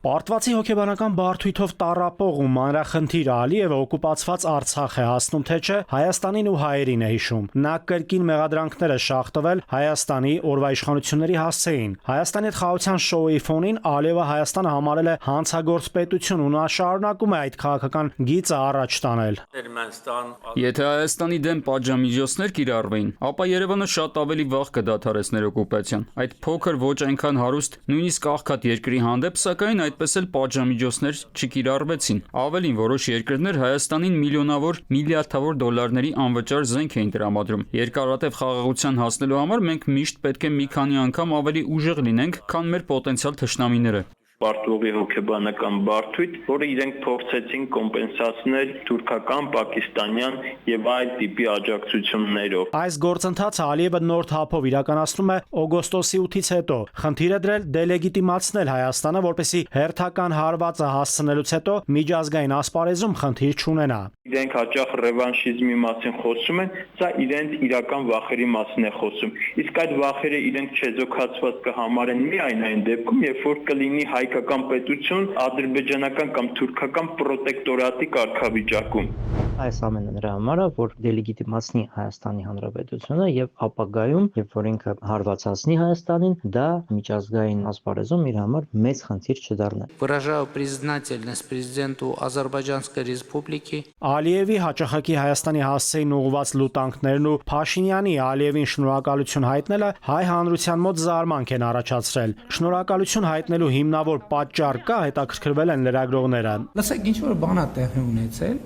Պարտվածի հոգեբանական բարդույթով տառապող ու մանրախնդիր Ալիևը օկուպացված Արցախ է հասնում, թե չէ Հայաստանին ու հայերին է հիշում։ Նա կրկին մեղադրանքները շախտվել Հայաստանի օրվա իշխանությունների հասցեին։ Հայաստանի հետ խաղաղության շոուի ֆոնին Ալիևը Հայաստանը համարել է հանցագործ պետություն ու նա շարունակում է այդ քաղաքական գիծը առաջ տանել։ Եթե Հայաստանի դեմ պատժամիջոցներ կիրառվեին, ապա Երևանը շատ ավելի վաղ կդադարեցներ օկուպացիան։ Այդ փոքր ոչ այնքան հարուստ, նույնիսկ աղքատ երկրի հանդեպ, սակայն այդպես էլ պատժամիջոցներ չկիրառվեցին։ Ավելին, որոշ երկրներ Հայաստանին միլիոնավոր, միլիարդավոր դոլարների անվճար զենք էին տրամադրում։ Երկարատև խաղաղության հասնելու համար մենք միշտ պետք է մի քանի անգամ ավելի ուժեղ լինենք, քան մեր պոտենցիալ թշնամիները։ Պարտուղի հոգեբանական բարդույթ, որը իրենք փորձեցին կոմպենսացնել թուրքական, պակիստանյան եւ այլ տիպի աջակցություններով։ Այս գործընթացը Ալիևը նոր թափով իրականացնում է օգոստոսի 8-ից հետո։ Խնդիր է դրել դելեգիտիմացնել Հայաստանը, որպեսզի հերթական հարվածը հասցնելուց հետո միջազգային ասպարեզում խնդիր չունենա։ Իրենք հաճախ ռևանշիզմի մասին խոսում են, սա իրենց իրական վախերի մասին է խոսում։ Իսկ այդ վախերը իրենք չեզոքացված կհամարեն միայն այն դեպքում, երբ որ կլինի հայկական պետություն ադրբեջանական կամ թուրքական պրոտեկտորատի կարգավիճակում։ Այս ամենը նրա համար է, որ դելեգիտիմացնի Հայաստանի Հանրապետությունը եւ ապագայում, երբ որ ինքը հարվածացնի Հայաստանին, դա միջազգային ասպարեզում իր համար մեծ խնդիր չդառնա։ Выражаю признательность президенту Азербайджанской Республики. Ալիևի հաճախակի Հայաստանի հասցեին ուղղված լուտանքներն ու Փաշինյանի Ալիևին շնորհակալություն հայտնելը հայ հանրության մոտ զարմանք են առաջացրել։ Շնորհակալություն հայտնելու հիմնավոր պատճառ կա, հետաքրքրվել են լրագրողները։ Լսեք, ինչ որ բան է տեղի ունեցել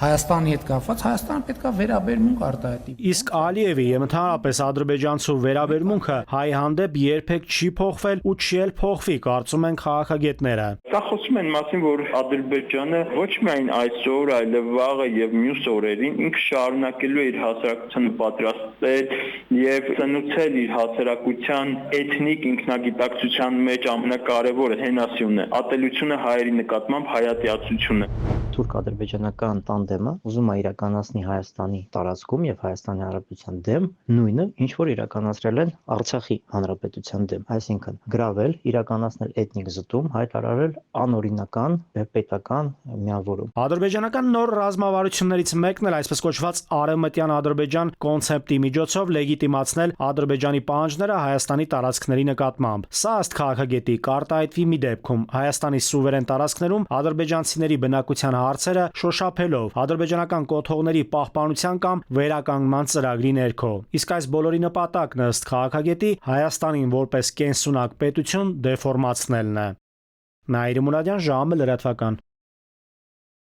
Հայաստանի հետ կապված, Հայաստանը պետք է վերաբերմունք արտահայտի։ Իսկ Ալիևի եւ ընդհանրապես ադրբեջանցու վերաբերմունքը հայ հանդեպ երբեք չի փոխվել ու չի էլ փոխվի, կարծում են քաղաքագետները։ Սա խոսում են մասին, որ Ադրբեջանը ոչ միայն այսօր, այլև վաղը եւ մյուս օրերին ինքը շարունակելու է իր հասարակությանը պատրաստել եւ ծնուցել իր հասարակության էթնիկ ինքնագիտակցության մեջ ամենակարևորը հենասյունը, ատելությունը հայերի նկատմամբ հայատյացությունը։ Թուրք-ադրբեջանական տանդեմը ուզում է իրականացնի Հայաստանի տարածքում եւ Հայաստանի Հանրապետության դեմ նույնը, ինչ որ իրականացրել են Արցախի Հանրապետության դեմ, այսինքն գրավել, իրականացնել էթնիկ զտում, հայտարարել անօրինական պետական միավորում։ Ադրբեջանական նոր ռազմավարություններից մեկն էլ այսպես կոչված արևմտյան Ադրբեջան կոնցեպտի միջոցով լեգիտիմացնել Ադրբեջանի պահանջները Հայաստանի տարածքների նկատմամբ։ Սա ըստ քաղաքագետի կարտահայտվի մի դեպքում Հայաստանի սուվերեն տարածքներում ադրբեջանցիների բնակության հարցերը շոշափելով ադրբեջանական կոթողների պահպանության կամ վերականգնման ծրագրի ներքո։ Իսկ այս բոլորի նպատակն ըստ քաղաքագետի Հայաստանին որպես կենսունակ պետություն դեֆորմացնելն է։ Նաիրի Մուրադյան, ժամը լրատվական։